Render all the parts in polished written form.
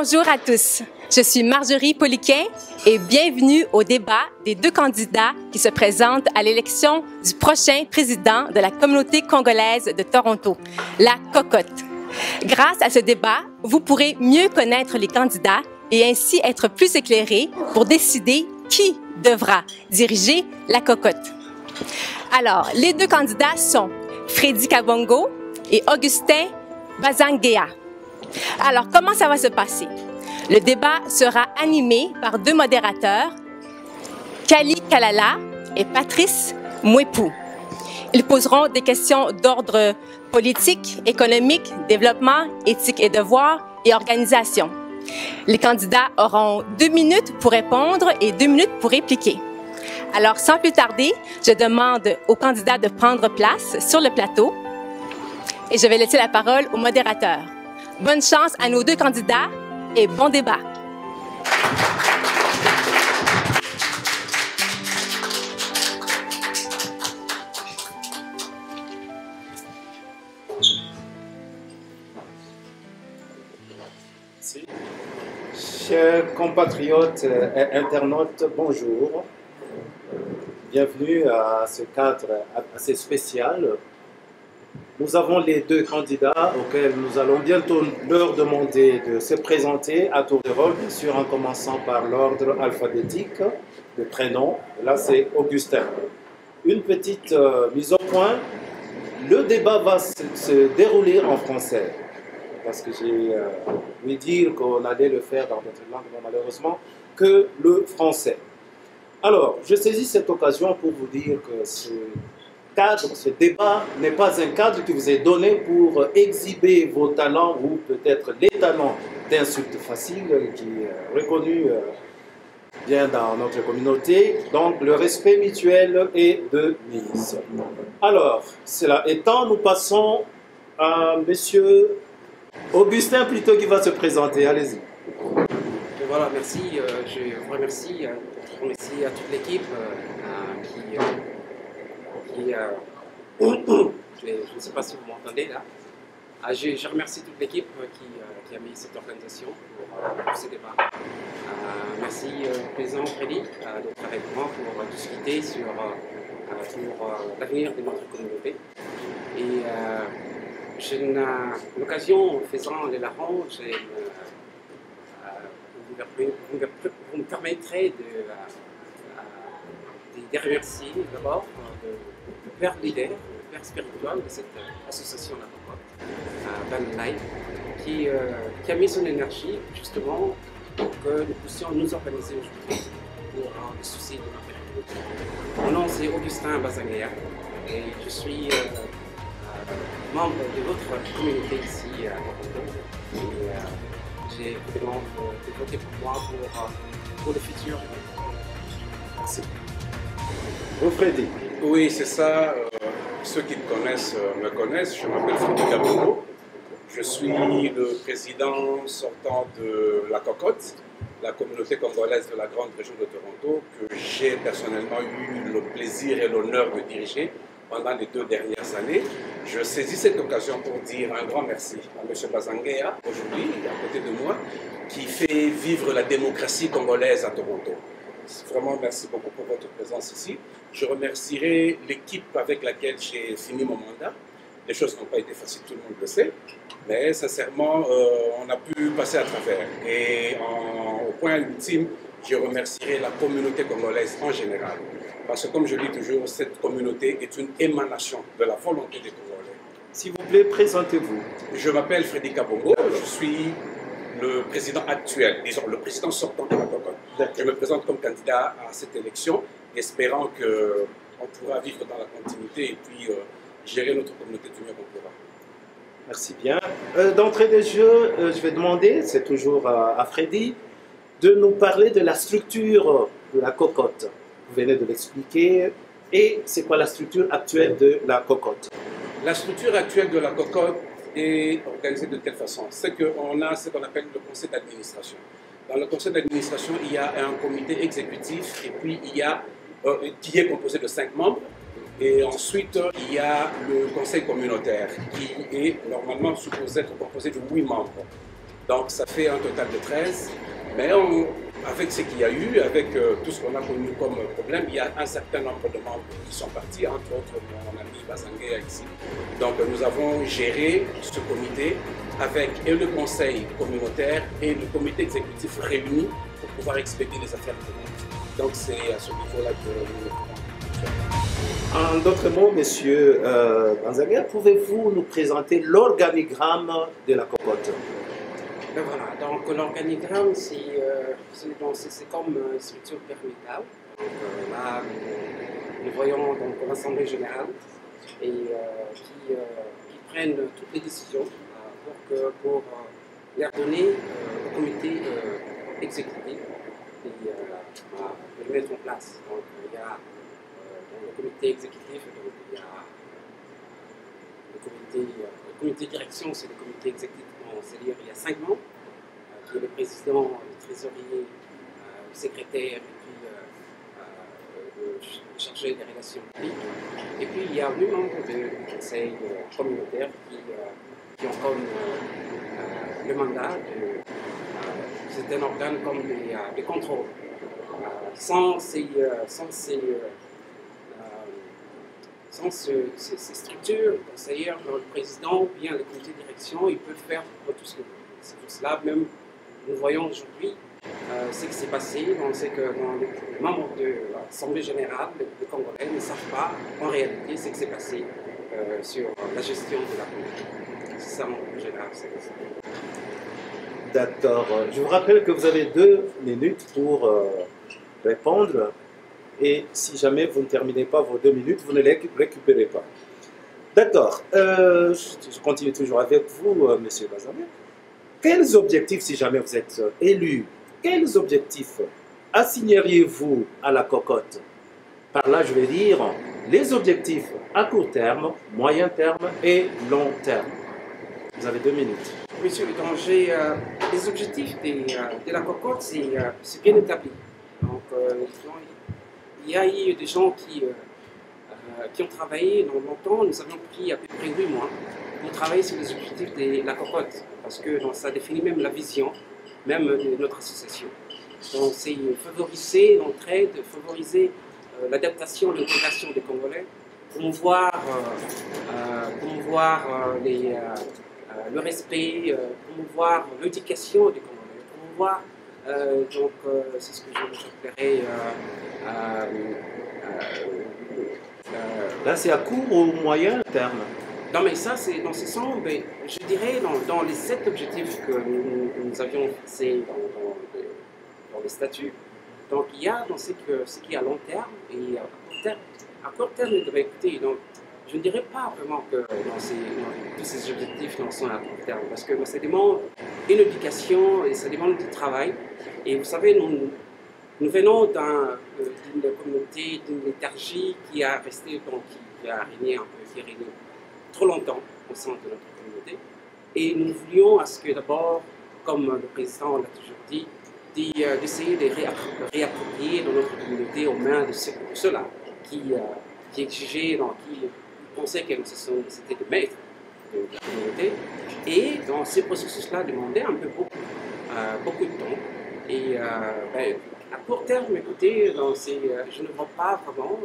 Bonjour à tous, je suis Marjorie Poliquin et bienvenue au débat des deux candidats qui se présentent à l'élection du prochain président de la communauté congolaise de Toronto, la Cocotte. Grâce à ce débat, vous pourrez mieux connaître les candidats et ainsi être plus éclairés pour décider qui devra diriger la Cocotte. Alors, les deux candidats sont Freddy Kabongo et Augustin Bazanguéa. Alors, comment ça va se passer? Le débat sera animé par deux modérateurs, Kali Kalala et Patrice Mouepou. Ils poseront des questions d'ordre politique, économique, développement, éthique et devoir et organisation. Les candidats auront 2 minutes pour répondre et 2 minutes pour répliquer. Alors, sans plus tarder, je demande aux candidats de prendre place sur le plateau et je vais laisser la parole au modérateur. Bonne chance à nos deux candidats et bon débat. Merci. Chers compatriotes et internautes, bonjour. Bienvenue à ce cadre assez spécial. Nous avons les deux candidats auxquels nous allons bientôt leur demander de se présenter à tour de rôle, bien sûr en commençant par l'ordre alphabétique de prénom. Là, c'est Augustin. Une petite mise au point. Le débat va se dérouler en français, parce que j'ai ouï dire qu'on allait le faire dans notre langue, mais malheureusement, que le français. Alors, je saisis cette occasion pour vous dire que ce débat n'est pas un cadre qui vous est donné pour exhiber vos talents ou peut-être les talents d'insultes faciles qui est reconnu bien dans notre communauté. Donc le respect mutuel est de mise. Alors, cela étant, nous passons à Monsieur Augustin plutôt qui va se présenter. Allez-y. Voilà, merci. Je vous remercie à toute l'équipe je ne sais pas si vous m'entendez là. Je remercie toute l'équipe qui a mis cette organisation pour ce débat. Merci président Freddy d'être avec moi pour discuter sur l'avenir de notre communauté. Et l'occasion, en faisant les larrons, vous me permettrez de remercier d'abord le père leader, le père spirituel de cette association La Cocotte, Ben Lai, qui a mis son énergie justement pour que nous puissions nous organiser aujourd'hui pour le souci de notre communauté. Mon nom c'est Augustin Bazanguéa et je suis membre de votre communauté ici à Toronto. J'ai vraiment voté pour moi pour le futur. Merci. Vous, Freddy. Oui, c'est ça. Ceux qui me connaissent. Je m'appelle Freddy Kabongo. Je suis le président sortant de la Cocotte, la communauté congolaise de la grande région de Toronto, que j'ai personnellement eu le plaisir et l'honneur de diriger pendant les 2 dernières années. Je saisis cette occasion pour dire un grand merci à M. Bazanguéa, aujourd'hui, à côté de moi, qui fait vivre la démocratie congolaise à Toronto. Vraiment, merci beaucoup pour votre présence ici. Je remercierai l'équipe avec laquelle j'ai fini mon mandat. Les choses n'ont pas été faciles, tout le monde le sait, mais sincèrement, on a pu passer à travers. Et au point ultime, je remercierai la communauté congolaise en général. Parce que comme je dis toujours, cette communauté est une émanation de la volonté des Congolais. S'il vous plaît, présentez-vous. Je m'appelle Freddy Kabongo, je suis le président actuel, disons le président sortant de la Cocotte. Je me présente comme candidat à cette élection, espérant qu'on pourra vivre dans la continuité et puis gérer notre communauté du mieux qu'on pourra. Merci bien. D'entrée de jeu, je vais demander, c'est toujours à Freddy, de nous parler de la structure de la Cocotte. Vous venez de l'expliquer. Et c'est quoi la structure actuelle de la Cocotte? La structure actuelle de la Cocotte est organisée de telle façon. C'est qu'on a ce qu'on appelle le conseil d'administration. Dans le conseil d'administration, il y a un comité exécutif et puis il y a, qui est composé de 5 membres. Et ensuite, il y a le conseil communautaire qui est normalement supposé être composé de 8 membres. Donc ça fait un total de 13. Mais avec ce qu'il y a eu, avec tout ce qu'on a connu comme problème, il y a un certain nombre de membres qui sont partis, entre autres mon ami Bazangué ici. Donc nous avons géré ce comité avec et le conseil communautaire et le comité exécutif réunis pour pouvoir expédier les affaires communes. Donc c'est à ce niveau-là que nous En d'autres mots, Monsieur Bazangué, pouvez-vous nous présenter l'organigramme de la cocotte? Ben voilà, donc l'organigramme, c'est comme une structure pyramidale. Donc là, nous voyons donc l'Assemblée générale et qui prennent toutes les décisions pour les donner au comité exécutif et de les mettre en place. Donc il y a dans le comité exécutif, donc, il y a le comité de direction, c'est le comité exécutif. C'est-à-dire il y a 5 membres, qui est le président, le trésorier, le secrétaire et puis le chargé des relations publiques. Et puis il y a 8 membres du conseil communautaire qui ont comme le mandat c'est un organe comme de contrôle. Sans ces structures conseillères, le président ou bien le comité de direction, ils peuvent faire tout ce qu'ils veulent. C'est pour cela, même, nous voyons aujourd'hui ce qui s'est passé. On sait que les membres de l'Assemblée générale, les Congolais, ne savent pas en réalité ce qui s'est passé sur la gestion de la communauté. C'est ça mon général. D'accord. Je vous rappelle que vous avez 2 minutes pour répondre. Et si jamais vous ne terminez pas vos 2 minutes, vous ne les récupérez pas. D'accord. Je continue toujours avec vous, Monsieur Bazangué. Quels objectifs, si jamais vous êtes élu, quels objectifs assigneriez-vous à la cocotte? Par là, je vais dire les objectifs à court terme, moyen terme et long terme. Vous avez 2 minutes. Monsieur, donc les objectifs de la cocotte, c'est bien établi. Donc, il y a eu des gens qui ont travaillé dans longtemps. Nous avions pris à peu près 8 mois pour travailler sur les objectifs de la cocotte, parce que donc, ça définit même la vision, même de notre association. Donc c'est favoriser l'entraide, favoriser l'adaptation, l'intégration des Congolais, promouvoir le respect, promouvoir l'éducation des Congolais, promouvoir c'est ce que j'appellerais là, c'est à court ou moyen terme? Non, mais ça, c'est dans ce sens, mais je dirais dans les 7 objectifs que nous avions fixés dans les statuts. Donc, il y a dans ce qui est à long terme et à court terme. À court terme, écoutez, donc, je ne dirais pas vraiment que tous ces objectifs sont à court terme, parce que ça demande une éducation et ça demande du travail. Et vous savez, nous venons d'une communauté, d'une léthargie qui a resté, qui a régné un peu, qui a régné trop longtemps au sein de notre communauté. Et nous voulions à ce que d'abord, comme le président l'a toujours dit, d'essayer de réapproprier dans notre communauté aux mains de ceux-là qui exigeaient, qui pensaient que c'était des maîtres de la communauté. Et dans ces processus-là, demandaient un peu beaucoup de temps. Et à court terme, écoutez, je ne vois pas vraiment,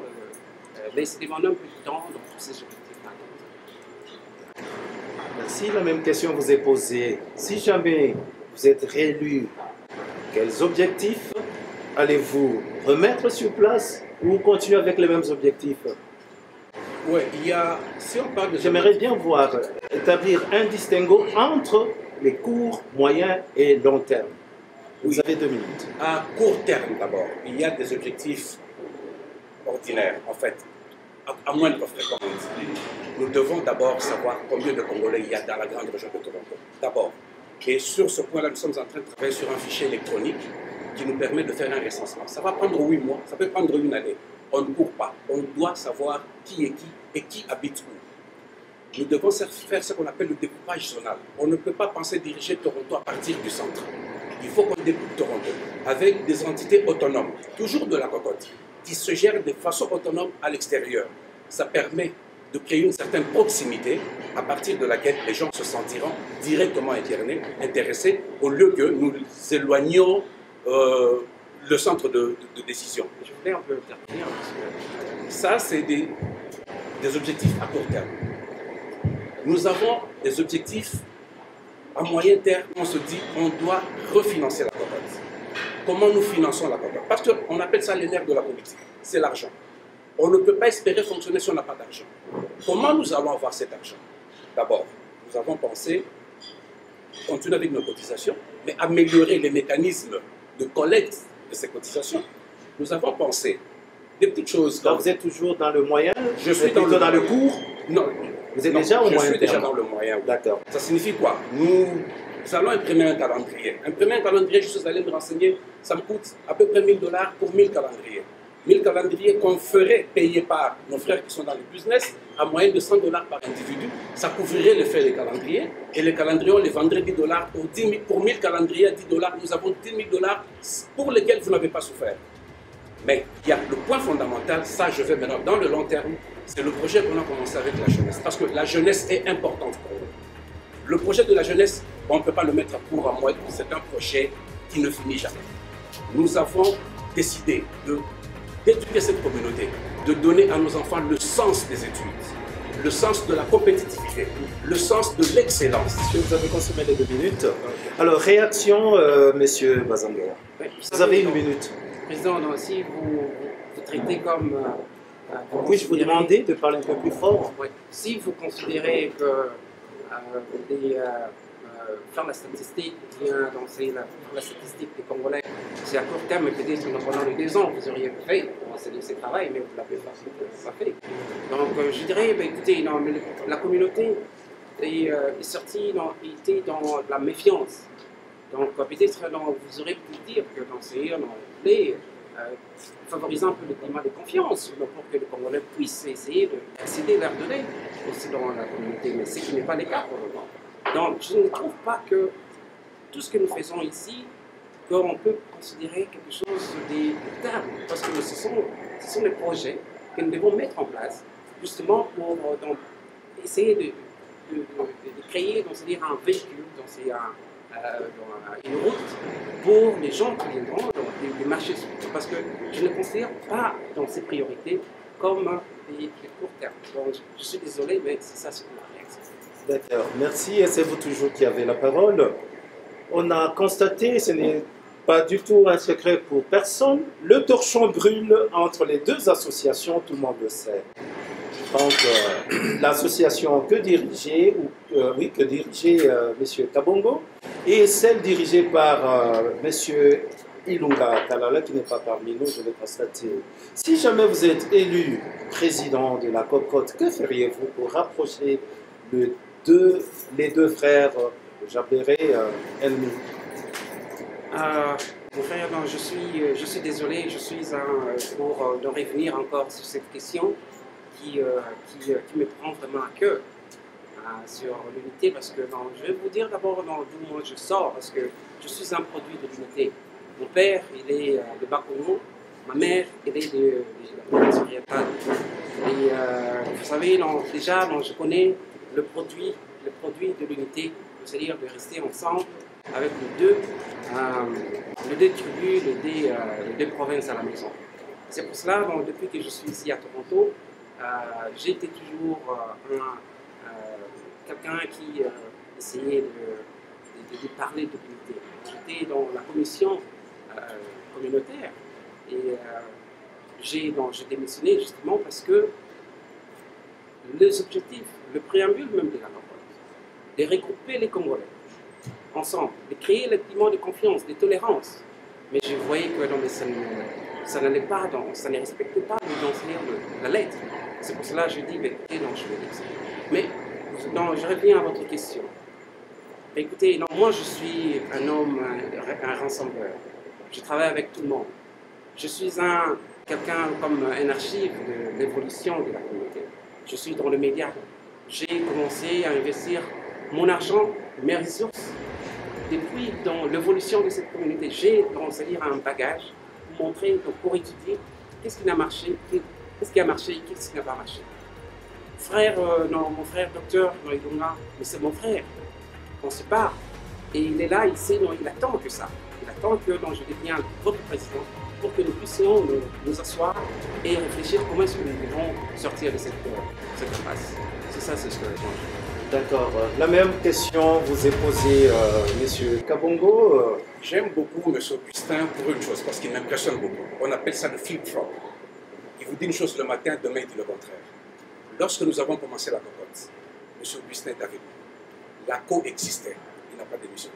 mais c'est demandé un peu de temps dans tous ces objectifs-là. Si la même question vous est posée, si jamais vous êtes réélu, quels objectifs allez-vous remettre sur place ou continuer avec les mêmes objectifs? Oui, si on parle de... J'aimerais bien voir établir un distinguo entre les courts, moyens et long terme. Vous avez 2 minutes. À court terme d'abord, il y a des objectifs ordinaires, en fait, à moindre fréquence. Nous devons d'abord savoir combien de Congolais il y a dans la grande région de Toronto. D'abord. Et sur ce point-là, nous sommes en train de travailler sur un fichier électronique qui nous permet de faire un recensement. Ça va prendre 8 mois, ça peut prendre 1 année. On ne court pas. On doit savoir qui est qui et qui habite où. Nous devons faire ce qu'on appelle le découpage zonal. On ne peut pas penser diriger Toronto à partir du centre. Il faut qu'on découpe Toronto avec des entités autonomes, toujours de la cocotte, qui se gèrent de façon autonome à l'extérieur. Ça permet de créer une certaine proximité à partir de laquelle les gens se sentiront directement intéressés au lieu que nous éloignions le centre de décision. Je voulais un peu intervenir parce que ça, c'est des objectifs à court terme. Nous avons des objectifs à moyen terme. On se dit qu'on doit refinancer la cocotte. Comment nous finançons la cocotte? Parce qu'on appelle ça les nerfs de la politique. C'est l'argent. On ne peut pas espérer fonctionner si on n'a pas d'argent. Comment nous allons avoir cet argent? D'abord, nous avons pensé continuer avec nos cotisations, mais améliorer les mécanismes de collecte de ces cotisations. Nous avons pensé des petites choses. Là, vous êtes toujours dans le moyen? Je suis dans le court? Non. Vous êtes déjà au moyen? Je suis déjà dans le moyen. D'accord. Ça signifie quoi? Nous allons imprimer un calendrier. Imprimer un calendrier, je suis allé me renseigner, ça me coûte à peu près $1000 pour 1000 calendriers. 1000 calendriers qu'on ferait payer par nos frères qui sont dans le business à moyenne de $100 par individu. Ça couvrirait les frais des calendriers et les calendriers, on les vendrait $10 pour 1000 calendriers à $10. Nous avons $10 000 pour lesquels vous n'avez pas souffert. Mais il y a le point fondamental, ça je vais maintenant dans le long terme, c'est le projet qu'on a commencé avec la jeunesse. Parce que la jeunesse est importante pour nous. Le projet de la jeunesse, on ne peut pas le mettre à court à moitié, c'est un projet qui ne finit jamais. Nous avons décidé d'éduquer cette communauté, de donner à nos enfants le sens des études, le sens de la compétitivité, le sens de l'excellence. Vous avez consommé les 2 minutes. Alors, réaction, Monsieur Bazango. oui, Vous avez 1 minute. Président, donc, si vous traitez comme... Puis-je vous demander de parler un peu plus fort? Oui. Si vous considérez que faire la statistique, la statistique des Congolais, c'est à court terme, peut-être pendant les 2 ans, vous auriez fait ce travail, mais vous ne l'avez pas fait. Donc je dirais, écoutez, non, la communauté est sortie, était dans la méfiance. Donc peut-être vous aurez pu dire que dans ces favoriser un peu le climat de confiance pour que les Congolais puissent essayer d'accéder vers de l'aide aussi dans la communauté, mais ce qui n'est pas le cas pour le moment. Donc je ne trouve pas que tout ce que nous faisons ici, qu'on peut considérer quelque chose de table, parce que ce sont des projets que nous devons mettre en place justement pour essayer de créer c'est-à-dire un véhicule, une route pour les gens qui viendront dans des marchés sociaux, parce que je ne considère pas dans ces priorités comme des court terme. Donc je suis désolé, mais c'est ça ce qu'on a réalisé. D'accord, merci. Et c'est vous toujours qui avez la parole. On a constaté, ce n'est pas du tout un secret pour personne, le torchon brûle entre les 2 associations, tout le monde le sait. Donc, l'association que dirigeait M. Kabongo et celle dirigée par M. Ilunga Kalala, qui n'est pas parmi nous, je l'ai constaté. Si jamais vous êtes élu président de la cocotte, que feriez-vous pour rapprocher les deux frères Jabéré ennemis? Mon frère, non, je suis désolé, je suis pour de revenir encore sur cette question qui me prend vraiment à cœur sur l'unité, parce que je vais vous dire d'abord d'où moi je sors, parce que je suis un produit de l'unité. Mon père, il est de Bakono, ma mère, elle est de la province orientale. Et vous savez, déjà, je connais le produit de l'unité, c'est-à-dire de rester ensemble avec les deux tribus, les deux provinces à la maison. C'est pour cela, depuis que je suis ici à Toronto, j'ai été toujours quelqu'un qui essayait de parler de l'unité. J'étais dans la commission communautaire et j'ai démissionné justement parce que les objectifs, le préambule même de la campagne, de regrouper les Congolais ensemble, de créer le climat de confiance, de tolérance. Mais je voyais que ça n'allait pas, ça ne respectait pas la lettre. C'est pour cela que je dis, écoutez, non, je vais dire ça. Mais je reviens à votre question. Écoutez, moi je suis un homme, un rassembleur. Je travaille avec tout le monde. Je suis quelqu'un comme un archive de l'évolution de la communauté. Je suis dans le média. J'ai commencé à investir mon argent, mes ressources, depuis dans l'évolution de cette communauté. J'ai, c'est-à-dire un bagage pour montrer, pour étudier qu'est-ce qui a marché, qu'est-ce qui n'a pas marché. frère, non, mon frère docteur, non, mais c'est mon frère. On se parle. Et il est là, il sait, non, il attend que ça. Il attend que je devienne votre président pour que nous puissions nous asseoir et réfléchir comment est-ce que nous devons sortir de cette impasse. C'est ça, c'est ce que je D'accord. La même question vous est posée, Monsieur Kabongo. J'aime beaucoup M. Augustin pour une chose, parce qu'il m'impressionne beaucoup. On appelle ça le flip-flop. Il vous dit une chose le matin, demain il dit le contraire. Lorsque nous avons commencé la cocotte, M. Augustin est avec nous. La coexistait. Il n'a pas démissionné.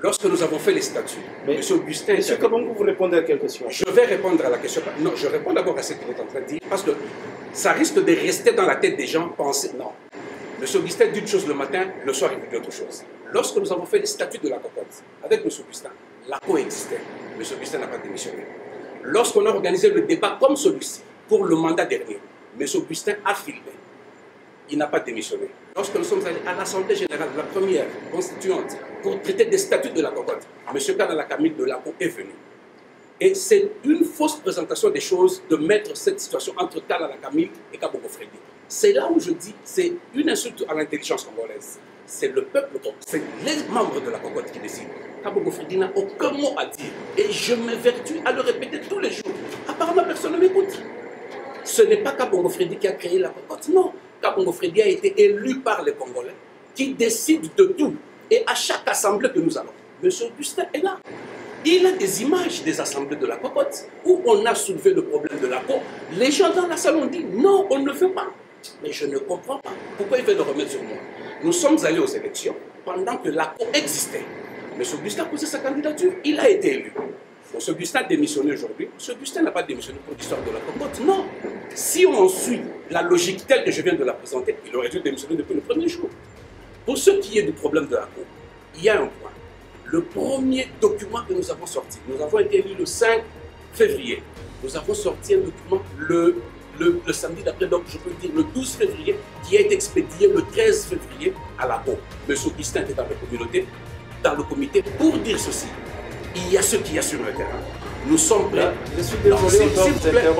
Lorsque nous avons fait les statuts, M. Augustin... Monsieur Kabongo, vous répondez à quelle question? Je vais répondre à la question. Non, je réponds d'abord à ce qu'il est en train de dire, parce que ça risque de rester dans la tête des gens, penser... Non. M. Augustin dit une chose le matin, le soir il dit autre chose. Lorsque nous avons fait les statuts de la cocotte avec M. Augustin, la coexistait. M. Augustin n'a pas démissionné. Lorsqu'on a organisé le débat comme celui-ci, pour le mandat dernier, M. Augustin a filmé. Il n'a pas démissionné. Lorsque nous sommes allés à l'Assemblée générale, la première constituante, pour traiter des statuts de la cocotte, M. Kanala Camille de Laco est venu. Et c'est une fausse présentation des choses de mettre cette situation entre Kanala Camille et Kabogo Freddy. C'est là où je dis, c'est une insulte à l'intelligence congolaise. C'est le peuple, c'est les membres de la cocotte qui décident. Kabogo Freddy n'a aucun mot à dire. Et je m'évertue à le répéter tous les jours. Apparemment, personne ne m'écoute. Ce n'est pas Kabongo Freddy qui a créé la cocotte, non. Kabongo Freddy a été élu par les Congolais qui décident de tout. Et à chaque assemblée que nous allons, M. Augustin est là. Il a des images des assemblées de la cocotte où on a soulevé le problème de la peau. Les gens dans la salle ont dit non, on ne le fait pas. Mais je ne comprends pas. Pourquoi il veut le remettre sur moi? Nous sommes allés aux élections pendant que la peau existait. M. Augustin a posé sa candidature, il a été élu. M. Augustin a démissionné aujourd'hui. M. Augustin n'a pas démissionné pour l'histoire de la cocotte, non. Si on suit la logique telle que je viens de la présenter, il aurait dû démissionner depuis le premier jour. Pour ce qui est du problème de la Cour, il y a un point. Le premier document que nous avons sorti, nous avons été élus le 5 février. Nous avons sorti un document le samedi d'après, donc je peux dire le 12 février, qui a été expédié le 13 février à la Cour. M. Augustin était dans la communauté, dans le comité, pour dire ceci. Il y a ce qu'il y a sur le terrain. Nous sommes prêts. Je suis désolé,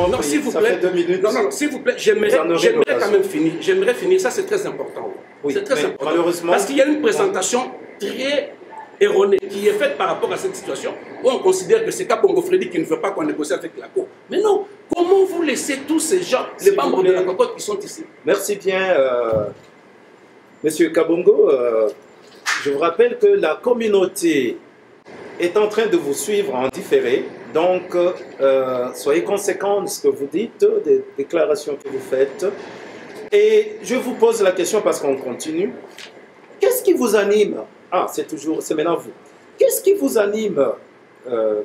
non, s'il vous plaît. 2 minutes. Non, s'il vous plaît, j'aimerais quand même finir. J'aimerais finir, ça c'est très important. Oui, c'est très important. Malheureusement. Parce qu'il y a une présentation très erronée qui est faite par rapport à cette situation où on considère que c'est Kabongo Freddy qui ne veut pas qu'on négocie avec la Cour. Mais non, comment vous laissez tous ces gens, les membres de la cocotte qui sont ici? Merci bien, Monsieur Kabongo. Je vous rappelle que la communauté est en train de vous suivre en différé. Donc, soyez conséquents de ce que vous dites, des déclarations que vous faites. Et je vous pose la question parce qu'on continue. Qu'est-ce qui vous anime? Ah, c'est maintenant vous. Qu'est-ce qui vous anime,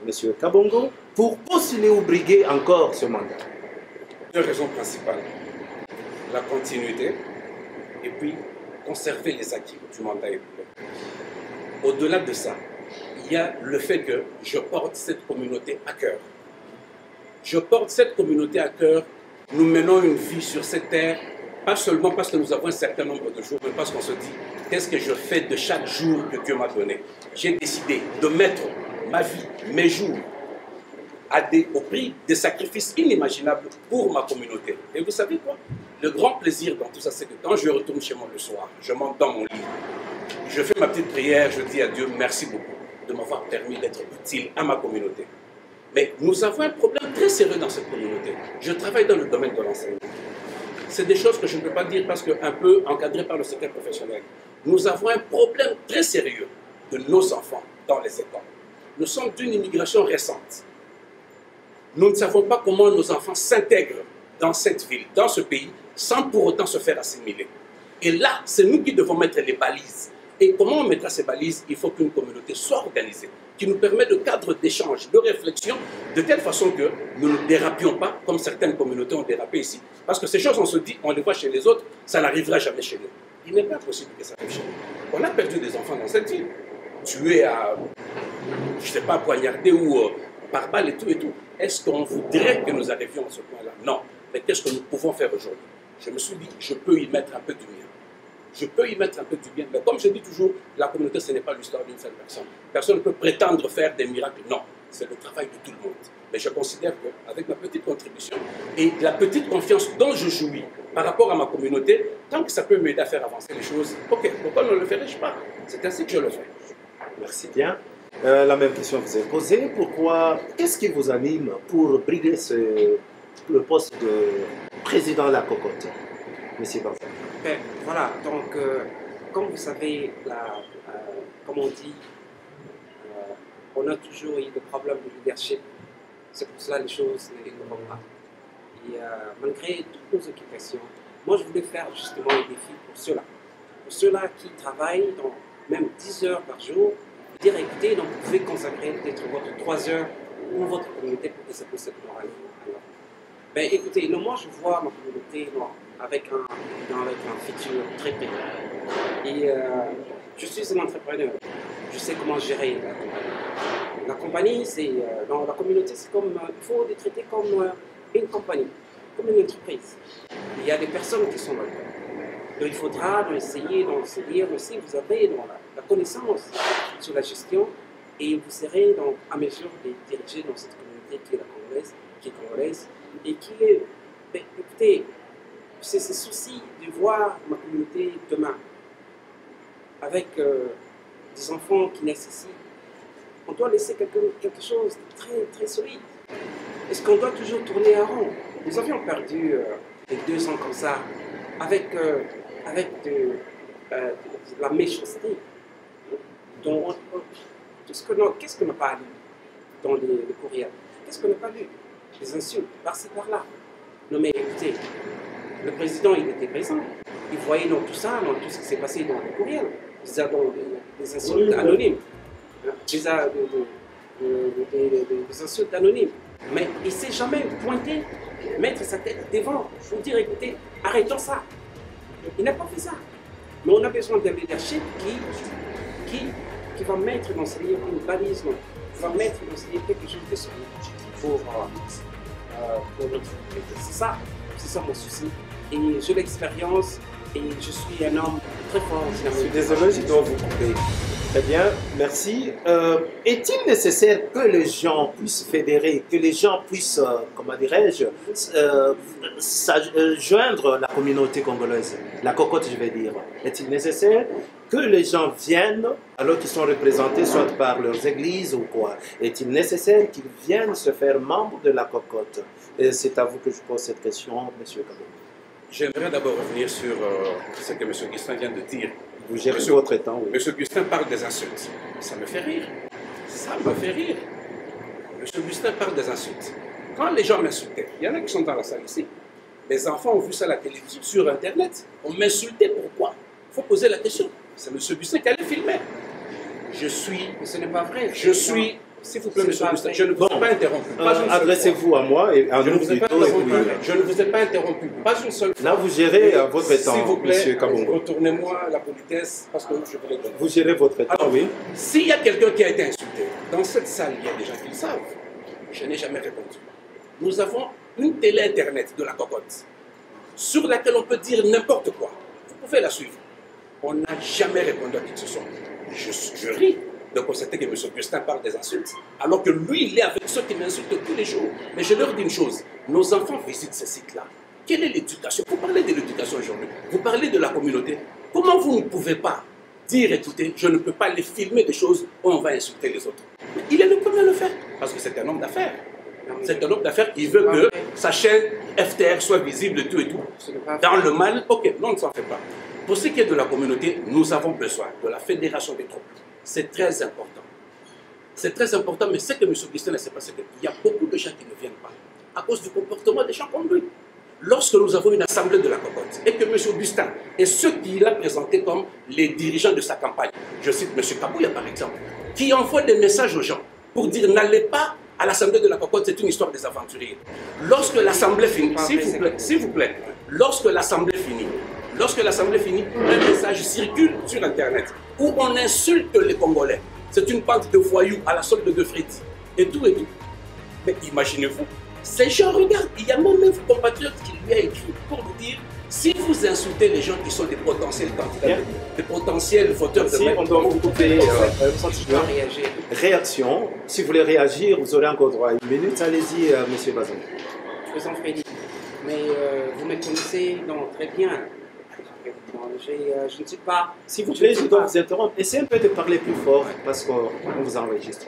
Monsieur Kabongo, pour postuler ou briguer encore ce mandat? Deux raisons principales. La continuité et puis conserver les acquis du mandat écoulé. Au-delà de ça, il y a le fait que je porte cette communauté à cœur. Je porte cette communauté à cœur. Nous menons une vie sur cette terre, pas seulement parce que nous avons un certain nombre de jours, mais parce qu'on se dit, qu'est-ce que je fais de chaque jour que Dieu m'a donné? J'ai décidé de mettre ma vie, mes jours, au prix des sacrifices inimaginables pour ma communauté. Et vous savez quoi? Le grand plaisir dans tout ça, c'est que quand je retourne chez moi le soir, je monte dans mon lit, je fais ma petite prière, je dis à Dieu, merci beaucoup de m'avoir permis d'être utile à ma communauté. Mais nous avons un problème très sérieux dans cette communauté. Je travaille dans le domaine de l'enseignement. C'est des choses que je ne peux pas dire parce qu'un peu encadré par le secret professionnel. Nous avons un problème très sérieux de nos enfants dans les écoles. Nous sommes d'une immigration récente. Nous ne savons pas comment nos enfants s'intègrent dans cette ville, dans ce pays, sans pour autant se faire assimiler. Et là, c'est nous qui devons mettre les balises. Et comment on mettra ces balises? Il faut qu'une communauté soit organisée, qui nous permet de cadre d'échange, de réflexion, de telle façon que nous ne dérapions pas comme certaines communautés ont dérapé ici. Parce que ces choses, on se dit, on les voit chez les autres, ça n'arrivera jamais chez nous. Il n'est pas possible que ça arrive chez nous. On a perdu des enfants dans cette ville. Tués à, je ne sais pas, poignardés ou par balle et tout et tout. Est-ce qu'on voudrait que nous arrivions à ce point-là? Non. Mais qu'est-ce que nous pouvons faire aujourd'hui? Je me suis dit, je peux y mettre un peu du mien. Je peux y mettre un peu du bien. Mais comme je dis toujours, la communauté, ce n'est pas l'histoire d'une seule personne. Personne ne peut prétendre faire des miracles. Non. c'est le travail de tout le monde. Mais je considère qu'avec ma petite contribution et la petite confiance dont je jouis par rapport à ma communauté, tant que ça peut m'aider à faire avancer les choses, ok, pourquoi ne le ferais-je pas? C'est ainsi que je le fais. Merci bien. La même question vous est posée. Pourquoi, qu'est-ce qui vous anime pour briguer le poste de président de la cocotte, Monsieur Banza? Ben, voilà, donc, comme vous savez, comme on dit, on a toujours eu des problèmes de leadership. C'est pour cela que les choses ne vont pas. Et malgré toutes nos occupations, moi je voulais faire justement un défi pour ceux-là. Pour ceux-là qui travaillent dans même 10 heures par jour, dire écoutez, donc vous pouvez consacrer peut-être votre 3 heures pour votre communauté pour que ça puisse être morale. Ben écoutez, moi je vois ma communauté avec un futur très brillant. Et je suis un entrepreneur. Je sais comment gérer la compagnie. La compagnie, c'est dans la communauté, c'est comme il faut les traiter comme une compagnie, comme une entreprise. Il y a des personnes qui sont là-dedans. Donc il faudra essayer d'enseigner aussi. Vous avez la connaissance sur la gestion et vous serez donc à mesure de diriger dans cette communauté qui est congolaise et qui est, ben, écoutez, c'est ce souci de voir ma communauté demain avec des enfants qui nécessitent. On doit laisser quelque chose de très, très solide. Est-ce qu'on doit toujours tourner en rond? Nous avions perdu les 2 ans comme ça avec de la méchanceté. Qu'est-ce qu'on n'a pas lu dans les courriels? Qu'est-ce qu'on n'a pas lu? Des insultes, par-ci, par-là. Non mais écoutez, le président, il était présent. Il voyait dans tout ça, dans tout ce qui s'est passé dans les courriels. Des insultes anonymes. Des insultes anonymes. Mais il ne s'est jamais pointé, mettre sa tête devant, pour dire écoutez, arrêtons ça. Il n'a pas fait ça. Mais on a besoin d'un leadership qui va mettre dans ses livres une balise, qui va mettre dans ses livres quelque chose de solide pour notre communauté. C'est ça mon souci. Et j'ai l'expérience et je suis un homme très fort. Je suis désolé, je dois vous couper. Très bien, merci. Est-il nécessaire que les gens puissent fédérer, que les gens puissent, comment dirais-je, joindre la communauté congolaise, la cocotte je vais dire? Est-il nécessaire que les gens viennent alors qu'ils sont représentés soit par leurs églises ou quoi? Est-il nécessaire qu'ils viennent se faire membres de la cocotte? C'est à vous que je pose cette question, Monsieur Kabou. J'aimerais d'abord revenir sur ce que M. Augustin vient de dire. Vous gérez votre temps. Oui. M. Augustin parle des insultes. Ça me fait rire. Ça me fait rire. M. Augustin parle des insultes. Quand les gens m'insultaient, il y en a qui sont dans la salle ici. Les enfants ont vu ça à la télévision, sur Internet. On m'insultait, pourquoi? Il faut poser la question. C'est M. Augustin qui allait filmer. Mais ce n'est pas vrai. Je suis... S'il vous plaît, M. Augustin, je ne vous ai pas interrompu. Adressez-vous à moi et à nous plutôt. Je ne vous ai pas interrompu. Pas une seule fois. Là, vous gérez votre temps, s'il vous plaît, M. Kabongo. Retournez-moi la politesse parce que je voulais donner. Vous gérez votre temps, alors, oui. S'il y a quelqu'un qui a été insulté, dans cette salle, il y a des gens qui le savent. Je n'ai jamais répondu. Nous avons une télé internet de la cocotte sur laquelle on peut dire n'importe quoi. Vous pouvez la suivre. On n'a jamais répondu à qui que ce soit. Je ris de constater que M. Augustin parle des insultes, alors que lui, il est avec ceux qui m'insultent tous les jours. Mais je leur dis une chose, nos enfants visitent ces sites-là. Quelle est l'éducation? Vous parlez de l'éducation aujourd'hui, vous parlez de la communauté. Comment vous ne pouvez pas dire, écoutez, je ne peux pas les filmer des choses où on va insulter les autres? Mais il est le premier à le faire, parce que c'est un homme d'affaires. C'est un homme d'affaires qui veut que sa chaîne FTR soit visible et tout et tout. Dans le mal, ok, non, on ne s'en fait pas. Pour ce qui est de la communauté, nous avons besoin de la fédération des troupes. C'est très important. C'est très important, mais ce que M. Augustin a, c'est parce qu'il y a beaucoup de gens qui ne viennent pas à cause du comportement des gens comme lui. Lorsque nous avons une assemblée de la cocotte et que M. Augustin et ceux qu'il a présentés comme les dirigeants de sa campagne, je cite M. Kabouya par exemple, qui envoient des messages aux gens pour dire n'allez pas à l'assemblée de la cocotte, c'est une histoire des aventuriers. Lorsque l'assemblée finit, s'il vous plaît, lorsque l'assemblée finit, un message circule sur Internet où on insulte les Congolais. C'est une bande de voyous à la solde de frites. Et tout et tout. Mais imaginez-vous, ces gens regardent. Il y a même un compatriote qui lui a écrit pour lui dire Si vous insultez les gens qui sont des potentiels candidats, des potentiels voteurs Si de on doit vous couper, Je dois réagir. réaction. Si vous voulez réagir, vous aurez encore droit à 1 minute. Allez-y, Monsieur Bazin. Président Freddy, mais vous me connaissez non, très bien. Je ne sais pas. S'il vous plaît, je dois vous interrompre. Essayez un peu de parler plus fort parce qu'on vous enregistre.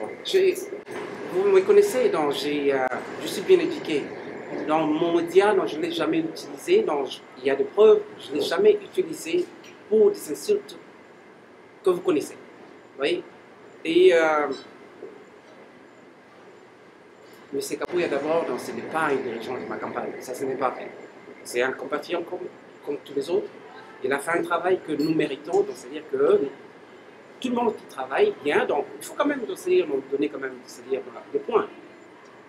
Vous me connaissez, donc je suis bien éduqué. Dans mon média, je ne l'ai jamais utilisé. Donc, il y a des preuves, je ne l'ai jamais utilisé pour des insultes que vous connaissez. Vous voyez? Et M. Kapouya, d'abord, ce n'est pas un dirigeant de ma campagne. Ça, ce n'est pas vrai. C'est un compatriote comme tous les autres. Il a fait un travail que nous méritons, c'est-à-dire que tout le monde qui travaille bien, donc il faut quand même nous donner quand même des points.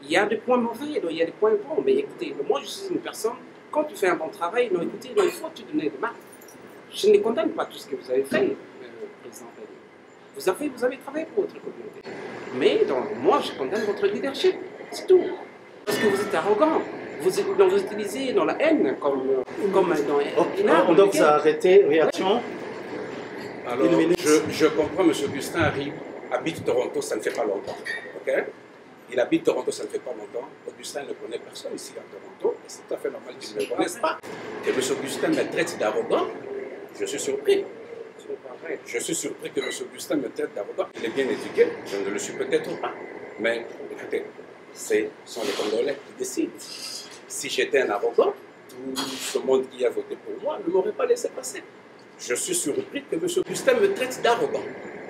Il y a des points mauvais, donc il y a des points bons, mais écoutez, moi je suis une personne, quand tu fais un bon travail, non, écoutez, non, il faut te donner des marques. Je ne condamne pas tout ce que vous avez fait, président. Vous avez travaillé pour votre communauté. Mais donc, moi je condamne votre leadership, c'est tout. Parce que vous êtes arrogant. Vous utilisez dans la haine comme dans on doit vous arrêter. Réaction. Alors, je comprends, M. Augustin habite Toronto, ça ne fait pas longtemps. Okay? Il habite Toronto, ça ne fait pas longtemps. Augustin ne connaît personne ici à Toronto, et c'est tout à fait normal qu'il ne me connaisse pas. Et M. Augustin me traite d'arrogant, je suis surpris. Je suis surpris que M. Augustin me traite d'arrogant. Il est bien éduqué, je ne le suis peut-être pas. Mais écoutez, ce sont les Congolais qui décident. Si j'étais un arrogant, tout ce monde qui a voté pour moi ne m'aurait pas laissé passer. Je suis surpris que M. Augustin me traite d'arrogant.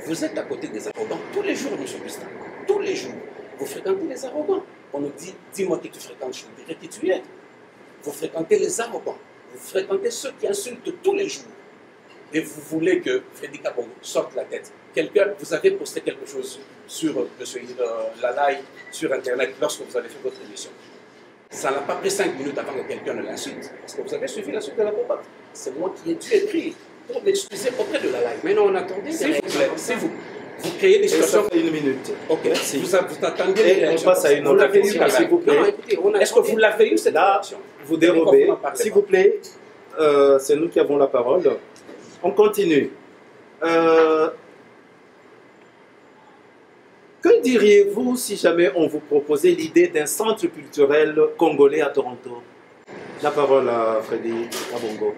Vous êtes à côté des arrogants tous les jours, M. Augustin. Tous les jours. Vous fréquentez les arrogants. On nous dit, dis-moi qui tu fréquentes, je te dirai qui tu es. Vous fréquentez les arrogants. Vous fréquentez ceux qui insultent tous les jours. Et vous voulez que Freddy Kabongo sorte la tête. Vous avez posté quelque chose sur la live, sur Internet, lorsque vous avez fait votre émission. Ça n'a pas pris 5 minutes avant que quelqu'un ne l'insulte. Parce que vous avez suivi la suite de la cocotte. C'est moi qui ai dû écrire pour m'excuser auprès de la live. Mais non, on attendait. S'il vous plaît, c'est vous. Vous créez des situations. Ça fait 1 minute. Ok, merci. Vous attendez les réactions. On passe à une autre question, s'il vous plaît. Est-ce que vous l'avez eu cette réaction? Vous dérobez. S'il vous plaît, c'est nous qui avons la parole. On continue. Que diriez-vous si jamais on vous proposait l'idée d'un centre culturel congolais à Toronto? La parole à Freddy Kabongo.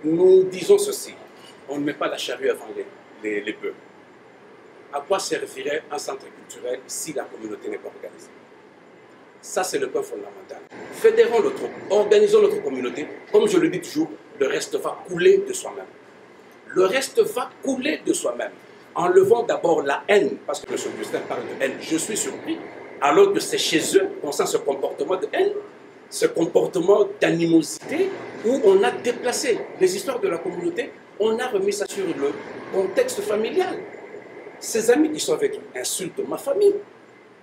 Nous disons ceci, on ne met pas la charrue avant les bœufs. À quoi servirait un centre culturel si la communauté n'est pas organisée? Ça, c'est le point fondamental. Fédérons le troupe, organisons notre communauté. Comme je le dis toujours, le reste va couler de soi-même. Le reste va couler de soi-même. Enlevons d'abord la haine, parce que M. Augustin parle de haine. Je suis surpris, alors que c'est chez eux qu'on sent ce comportement de haine, ce comportement d'animosité, où on a déplacé les histoires de la communauté, on a remis ça sur le contexte familial. Ces amis qui sont avec lui insultent ma famille.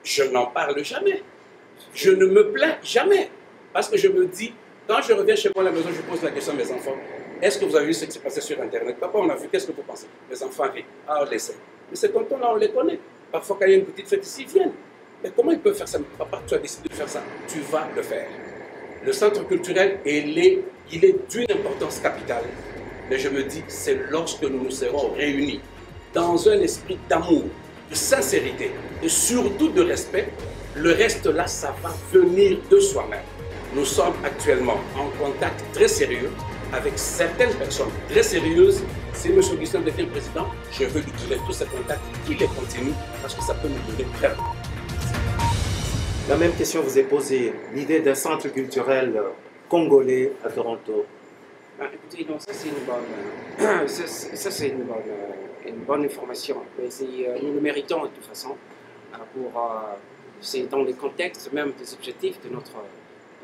Je n'en parle jamais. Je ne me plains jamais. Parce que je me dis, quand je reviens chez moi à la maison, je pose la question à mes enfants. Est-ce que vous avez vu ce qui s'est passé sur Internet? Papa, on a vu, qu'est-ce que vous pensez? Les enfants rient. Ah, on les sait. Mais ces tontons-là, on les connaît. Parfois, quand il y a une petite fête ici, ils viennent. Mais comment ils peuvent faire ça? Papa, tu as décidé de faire ça. Tu vas le faire. Le centre culturel, il est d'une importance capitale. Mais je me dis, c'est lorsque nous nous serons réunis dans un esprit d'amour, de sincérité et surtout de respect, le reste là, ça va venir de soi-même. Nous sommes actuellement en contact très sérieux avec certaines personnes très sérieuses. Si M. Augustin devient président, je veux lui donner tous ces contacts, qu'il les continue, parce que ça peut nous donner très bien. La même question vous est posée. L'idée d'un centre culturel congolais à Toronto. Écoutez, donc ça c'est une bonne information. Mais nous le méritons de toute façon. C'est dans le contexte même des objectifs de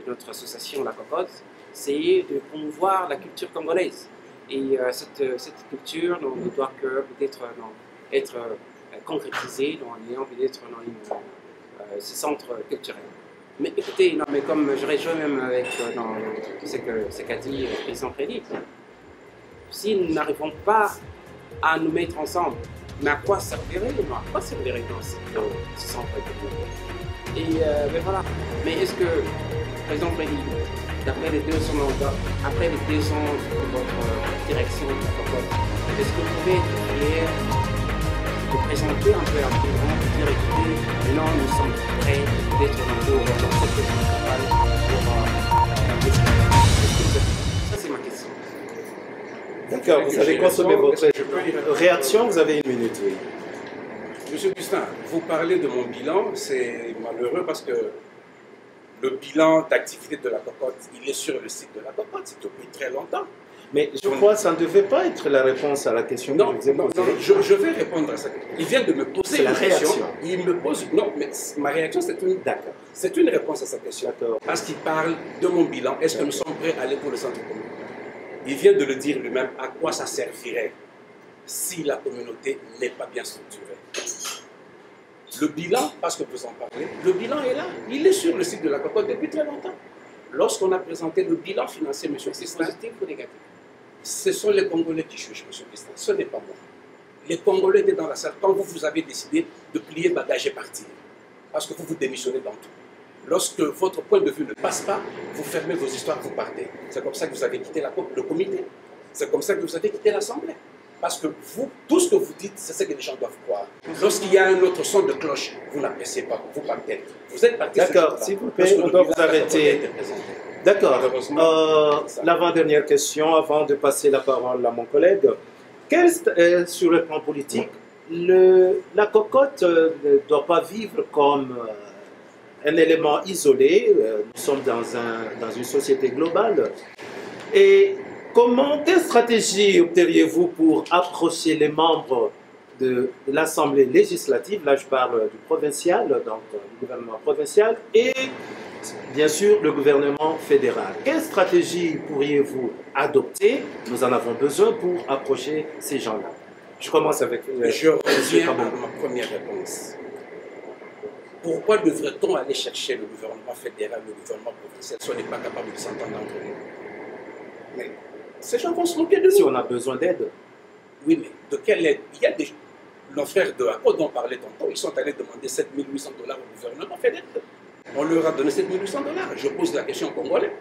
notre association La Cocotte, c'est de promouvoir la culture congolaise. Et cette culture ne doit que peut-être être concrétisée en ayant peut-être ce centre culturel. Mais écoutez, non, mais comme je rejoins même avec ce qu'a dit le président Freddy, si nous n'arrivons pas à nous mettre ensemble, mais à quoi servirait dans ce centre culturel? Et mais voilà. Mais est-ce que, président Freddy, d'après les 2 ans, après les 2 ans de votre direction de la cocotte, est-ce que vous pouvez être fier de présenter un peu à tout le monde, de dire écoutez, maintenant nous sommes prêts d'être dans cette petite campagne pour ça c'est ma question. D'accord, vous avez consommé votre réaction, vous avez 1 minute, oui. Monsieur Gustin, vous parlez de mon bilan, c'est malheureux parce que le bilan d'activité de la cocotte, il est sur le site de la cocotte depuis très longtemps. Mais je crois que ça ne devait pas être la réponse à la question Non, que je vous ai posée. je vais répondre à ça. Il vient de me poser C'est la une question. réaction. Il me pose... Non, mais ma réaction, c'est une réponse à sa question. Parce qu'il parle de mon bilan. Est-ce que nous sommes prêts à aller pour le centre communautaire? Il vient de le dire lui-même. À quoi ça servirait si la communauté n'est pas bien structurée? Le bilan, parce que vous en parlez, le bilan est là. Il est sur le site de la cocotte depuis très longtemps. Lorsqu'on a présenté le bilan financier, M. Gustin, Positif ou négatif? ce sont les Congolais qui jugent, M. Gustin. Ce n'est pas moi. Les Congolais étaient dans la salle quand vous avez décidé de plier bagages et partir. Parce que vous démissionnez dans tout. Lorsque votre point de vue ne passe pas, vous fermez vos histoires, vous partez. C'est comme ça que vous avez quitté le comité. C'est comme ça que vous avez quitté l'Assemblée. Parce que vous, tout ce que vous dites, c'est ce que les gens doivent croire. Lorsqu'il y a un autre son de cloche, vous n'appréciez pas, vous partez. Vous êtes parti. D'accord, s'il vous plaît, on doit vous arrêter. D'accord. L'avant-dernière question, avant de passer la parole à mon collègue. Sur le plan politique, la cocotte ne doit pas vivre comme un élément isolé. Nous sommes dans une société globale. Et quelle stratégie opteriez-vous pour approcher les membres de l'Assemblée législative, là je parle du provincial, donc du gouvernement provincial, et bien sûr le gouvernement fédéral? Quelle stratégie pourriez-vous adopter? Nous en avons besoin pour approcher ces gens-là. Je commence avec je reviens à ma première réponse. Pourquoi devrait-on aller chercher le gouvernement fédéral, le gouvernement provincial, si on n'est pas capable de s'entendre entre nous? Mais ces gens vont se moquer de nous. Si on a besoin d'aide. Oui, mais de quelle aide? Il y a des... Nos frères de ACO dont on parlait tantôt, ils sont allés demander 7 800 $ au gouvernement fédéral. On leur a donné 7 800 $. Je pose la question aux Congolais.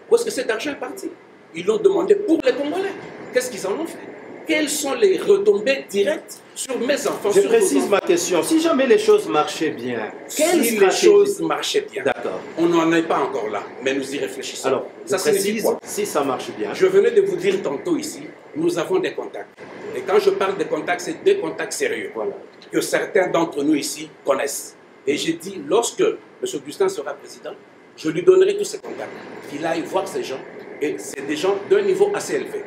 Où est-ce que cet argent est parti? Ils l'ont demandé pour les Congolais. Qu'est-ce qu'ils en ont fait? Quelles sont les retombées directes sur mes enfants? Je précise ma question. Si jamais les choses marchaient bien, si les choses marchaient bien, d'accord. On n'en est pas encore là, mais nous y réfléchissons. Alors, ça signifie quoi? Si ça marche bien. Je venais de vous dire tantôt ici, nous avons des contacts. Et quand je parle des contacts, c'est des contacts sérieux, voilà, que certains d'entre nous ici connaissent. Et j'ai dit, lorsque M. Gustin sera président, je lui donnerai tous ces contacts, qu'il aille voir ces gens, et c'est des gens d'un niveau assez élevé.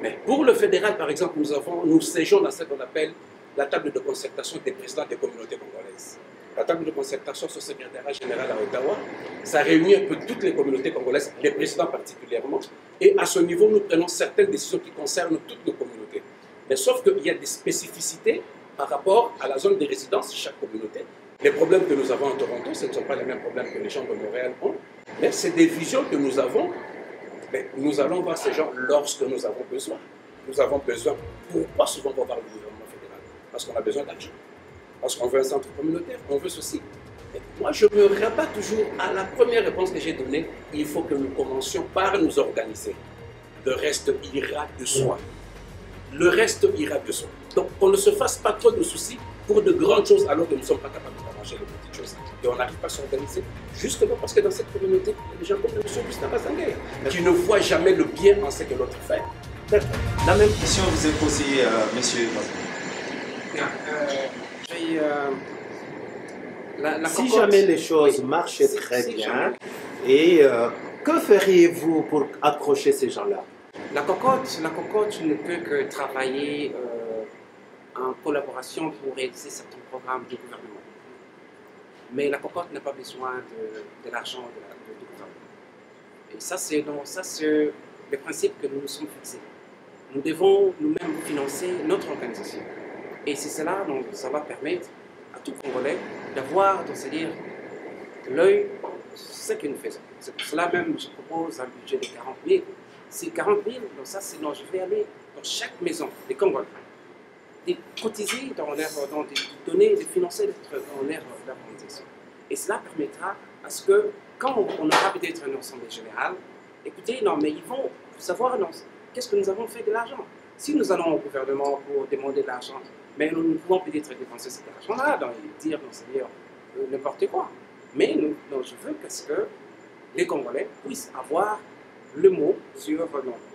Mais pour le fédéral, par exemple, nous séjournons dans ce qu'on appelle la table de concertation des présidents des communautés congolaises. La table de concertation sur le secrétariat général à Ottawa, ça réunit un peu toutes les communautés congolaises, les présidents particulièrement, et à ce niveau, nous prenons certaines décisions qui concernent toutes nos communautés. Mais sauf qu'il y a des spécificités par rapport à la zone de résidence de chaque communauté. Les problèmes que nous avons en Toronto, ce ne sont pas les mêmes problèmes que les gens de Montréal ont, mais c'est des visions que nous avons. Mais nous allons voir ces gens lorsque nous avons besoin. Nous avons besoin. Pourquoi souvent on va voir le gouvernement fédéral? Parce qu'on a besoin d'argent. Parce qu'on veut un centre communautaire, on veut ceci. Mais moi, je me rabats toujours à la première réponse que j'ai donnée. Il faut que nous commencions par nous organiser. Le reste ira de soi. Le reste ira de soi. Donc, on ne se fasse pas trop de soucis pour de grandes choses alors que nous ne sommes pas capables d'arranger les petites choses. Et on n'arrive pas à s'organiser justement parce que dans cette communauté, il y a des gens comme M. Gustin Bazangué qui ne voient jamais le bien en ce que l'autre fait. La même question vous est posée, monsieur. Si jamais les choses marchaient très bien, et que feriez-vous pour approcher ces gens-là? La cocotte ne peut que travailler en collaboration pour réaliser certains programmes du gouvernement. Mais la cocotte n'a pas besoin de l'argent du gouvernement. Et ça, c'est le principe que nous nous sommes fixés. Nous devons nous-mêmes financer notre organisation. Et c'est cela, donc, ça va permettre à tout Congolais d'avoir, c'est-à-dire, l'œil sur ce que nous faisons. C'est pour cela même que je propose un budget de 40 000. C'est 40 000, donc ça, c'est non, je vais aller dans chaque maison des Congolais, de cotiser de donner, de financer dans leur organisation. Et cela permettra à ce que, quand on aura peut-être une assemblée générale, écoutez, non, mais ils vont savoir qu'est-ce que nous avons fait de l'argent. Si nous allons au gouvernement pour demander de l'argent, mais nous pouvons peut-être dépenser cet argent-là, dire, c'est-à-dire n'importe quoi. Mais je veux que les Congolais puissent avoir le mot sur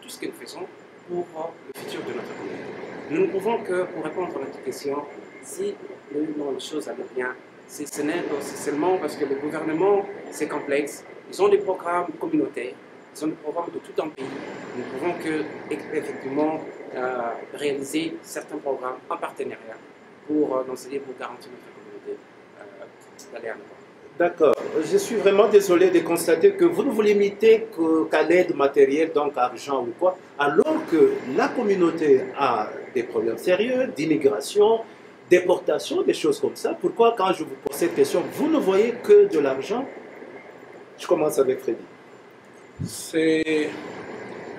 tout ce que nous faisons pour le futur de notre communauté. Nous ne pouvons que, pour répondre à notre question, si les choses allaient bien, c'est seulement parce que le gouvernement, c'est complexe, ils ont des programmes communautaires, ils ont des programmes de tout un pays. Nous ne pouvons que, effectivement, réaliser certains programmes en partenariat pour garantir notre communauté d'aller à l'avant. D'accord. Je suis vraiment désolé de constater que vous ne vous limitez qu'à l'aide matérielle, donc argent ou quoi, alors que la communauté a des problèmes sérieux d'immigration, déportation, des choses comme ça. Pourquoi, quand je vous pose cette question, vous ne voyez que de l'argent? Je commence avec Freddy.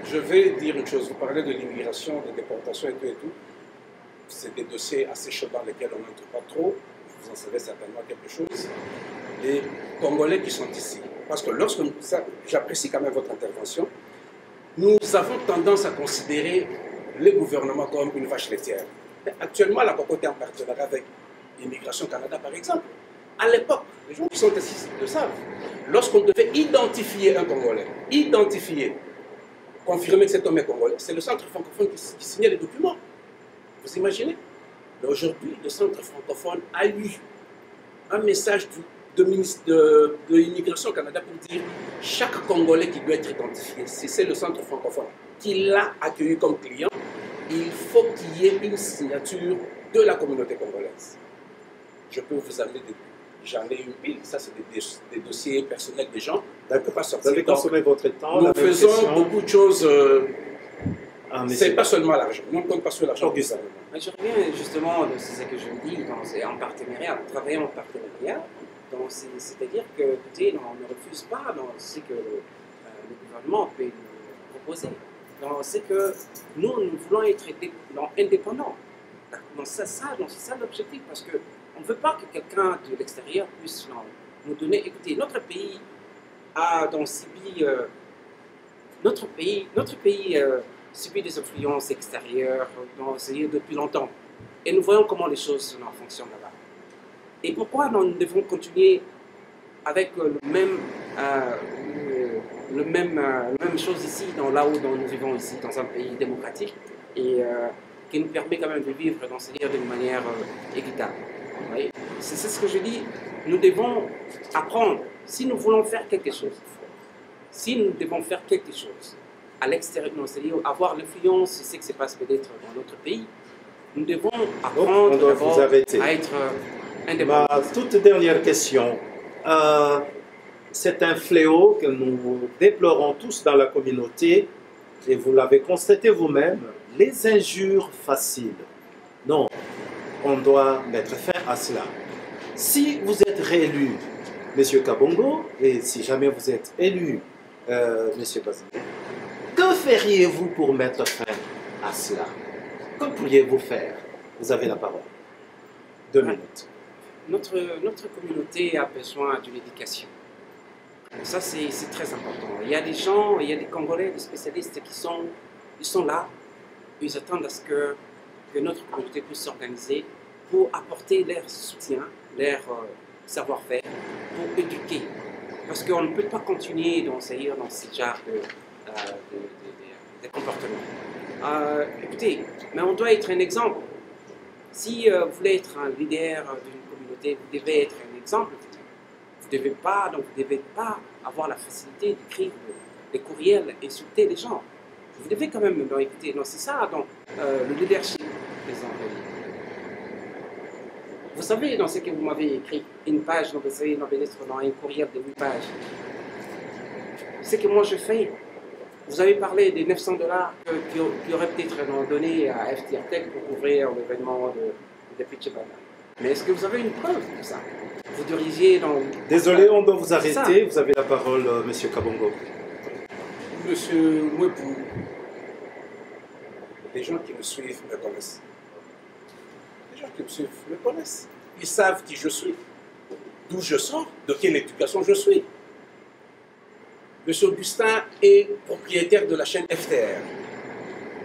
Je vais dire une chose. Vous parlez de l'immigration, de déportation et tout et tout. C'est des dossiers assez chauds dans lesquels on n'entre pas trop. Vous en savez certainement quelque chose. Les Congolais qui sont ici. Parce que j'apprécie quand même votre intervention, nous avons tendance à considérer le gouvernement comme une vache laitière. Mais actuellement, la COCOT est en partenariat avec Immigration Canada, par exemple. À l'époque, les gens qui sont ici le savent. Lorsqu'on devait identifier un Congolais, confirmer que cet homme est Congolais, c'est le centre francophone qui signait les documents. Vous imaginez? Mais aujourd'hui, le centre francophone a eu un message de l'Immigration Canada pour dire chaque Congolais qui doit être identifié, si c'est le centre francophone qui l'a accueilli comme client, il faut qu'il y ait une signature de la communauté congolaise. Je peux vous amener j'en ai une pile, ça c'est des dossiers personnels des gens. Vous avez consommé votre temps. Nous faisons beaucoup de choses. C'est pas seulement l'argent, on ne compte pas sur l'argent. Mais je reviens justement, c'est ce que je dis, c'est en partenariat, nous travaillons en partenariat. C'est-à-dire que, écoutez, on ne refuse pas ce que le gouvernement peut nous proposer. C'est que nous voulons être indépendants. C'est ça l'objectif, parce qu'on ne veut pas que quelqu'un de l'extérieur puisse nous donner. Écoutez, notre pays a subi, subit des influences extérieures depuis longtemps. Et nous voyons comment les choses fonctionnent là-bas. Et pourquoi nous devons continuer avec la même chose ici, là où nous vivons ici, dans un pays démocratique, et qui nous permet quand même de vivre d'une manière équitable. C'est ce que je dis, nous devons apprendre, si nous voulons faire quelque chose, à l'extérieur, c'est-à-dire avoir l'influence sur ce qui se passe peut-être dans notre pays, nous devons apprendre d'abord à être indépendants. Ma toute dernière question. C'est un fléau que nous déplorons tous dans la communauté, et vous l'avez constaté vous-même, les injures faciles. Non, on doit mettre fin à cela. Si vous êtes réélu, M. Kabongo, et si jamais vous êtes élu, M. Bazin, que feriez-vous pour mettre fin à cela? Que pourriez-vous faire? Vous avez la parole. 2 minutes. Notre communauté a besoin d'une éducation. Ça, c'est très important. Il y a des gens, il y a des Congolais, des spécialistes qui sont là. Ils attendent à ce que notre communauté puisse s'organiser pour apporter leur soutien, leur savoir-faire, pour éduquer. Parce qu'on ne peut pas continuer dans ce genre de comportement. Écoutez, mais on doit être un exemple. Si vous voulez être un leader d'une communauté, vous devez être un exemple. Vous ne devez pas avoir la facilité d'écrire des courriels, insulter les gens. Vous devez quand même écouter. C'est ça, le leadership, par exemple. Vous savez, dans ce que vous m'avez écrit, une page, vous savez, dans un courriel de 8 pages. Ce que moi je fais, vous avez parlé des 900 $ qui auraient peut-être donné à FTR Tech pour couvrir l'événement de Pichibana. Mais est-ce que vous avez une preuve de ça? Vous dirigez dans... Désolé, on doit vous arrêter. Vous avez la parole, M. Kabongo. Monsieur Mwepou, les gens qui me suivent me connaissent. Les gens qui me suivent me connaissent. Ils savent qui je suis, d'où je sors, de quelle éducation je suis. M. Augustin est propriétaire de la chaîne FTR.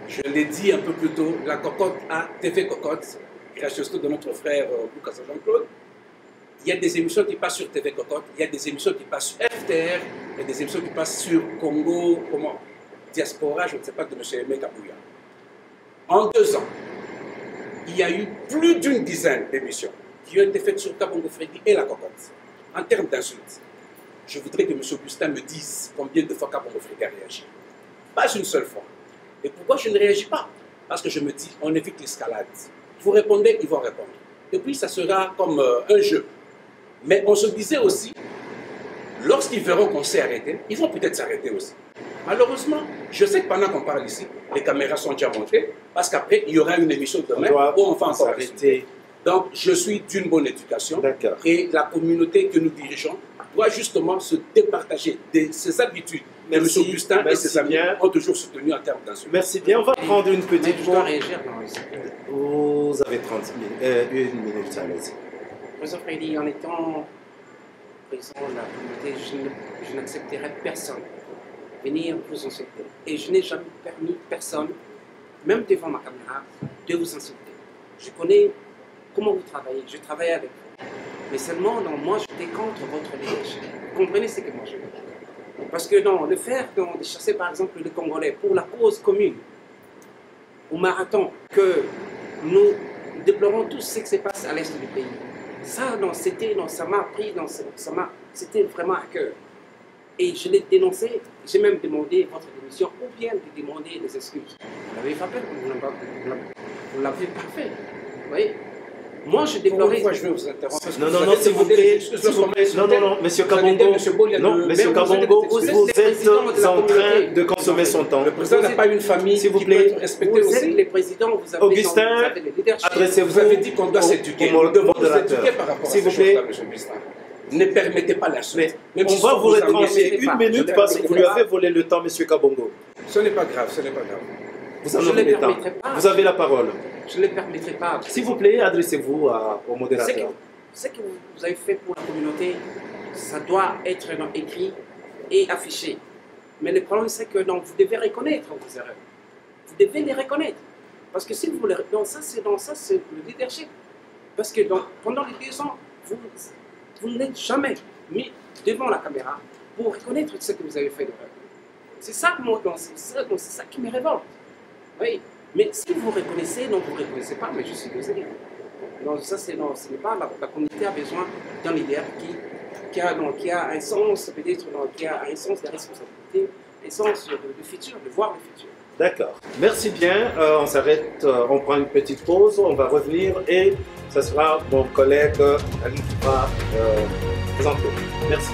Je l'ai dit un peu plus tôt, la cocotte à TV Cocotte, création de notre frère Lucas Jean-Claude. Il y a des émissions qui passent sur TV Cocotte, il y a des émissions qui passent sur FTR, il y a des émissions qui passent sur Congo, Diaspora, je ne sais pas, de M. Aimé Kabouya. En 2 ans, il y a eu plus d'une dizaine d'émissions qui ont été faites sur Kabongo Freddy et la cocotte. En termes d'insultes, je voudrais que M. Augustin me dise combien de fois Kabongo Freddy a réagi. Pas une seule fois. Et pourquoi je ne réagis pas? Parce que je me dis, on évite l'escalade. Vous répondez, ils vont répondre. Et puis ça sera comme un jeu. Mais on se disait aussi, lorsqu'ils verront qu'on s'est arrêté, ils vont peut-être s'arrêter aussi. Malheureusement, je sais que pendant qu'on parle ici, les caméras sont déjà montées, parce qu'après, il y aura une émission demain où on va encore s'arrêter. Donc, je suis d'une bonne éducation. Et la communauté que nous dirigeons doit justement se départager de ses habitudes. Mais M. Augustin et ses amis ont toujours soutenu en termes d'insultes. Merci bien. On va prendre une petite pause. Je dois réagir Vous avez 1 minute, allez-y. Professeur Freddy, en étant président de la communauté, je n'accepterai personne venir vous insulter. Et je n'ai jamais permis personne, même devant ma caméra, de vous insulter. Je connais comment vous travaillez, je travaille avec vous. Mais seulement, non, moi, j'étais contre votre leadership. Vous comprenez ce que moi je veux dire? Parce que non, le faire de chasser par exemple les Congolais pour la cause commune, au marathon, que nous déplorons tous ce qui se passe à l'est du pays. Ça, non, ça m'a pris, c'était vraiment à cœur. Et je l'ai dénoncé, j'ai même demandé votre démission ou bien de demander des excuses. Vous l'avez pas fait, vous l'avez pas fait. Vous voyez? Moi, je déplorais. Pourquoi je vais vous interrompre? Non, s'il vous plaît. Non, monsieur Kabongo. Non, monsieur Kabongo, vous êtes en train de consommer son temps. Le président n'a pas une famille, s'il vous plaît. Respectez aussi. Les présidents, vous avez Augustin, adressez-vous. Vous avez dit qu'on doit s'éduquer. Au modérateur. Par rapport à s'il vous ces plaît. choses-là, monsieur Augustin. Ne permettez pas l'insulte. On va vous retrancher 1 minute parce que vous lui avez volé le temps, monsieur Kabongo. Ce n'est pas grave, ce n'est pas grave. Vous en avez le temps. Vous avez la parole. Je ne le permettrai pas. S'il vous plaît, adressez-vous au modérateur. Ce que vous avez fait pour la communauté, ça doit être écrit et affiché. Mais le problème, c'est que vous devez reconnaître vos erreurs. Vous devez les reconnaître. Parce que si vous les reconnaissez, c'est le leadership. Parce que pendant les 2 ans, vous n'êtes jamais mis devant la caméra pour reconnaître ce que vous avez fait d'erreur. C'est ça, c'est ça qui me révolte. Oui. Mais si vous reconnaissez, non, vous ne reconnaissez pas, mais je suis désolé. Non, ça, ce n'est pas la communauté a besoin d'un leader qui a un sens, peut-être, qui a un sens de responsabilité, un sens de futur, de voir le futur. D'accord. Merci bien. On s'arrête, on prend une petite pause, on va revenir et ce sera mon collègue Ali qui va présenter. Merci.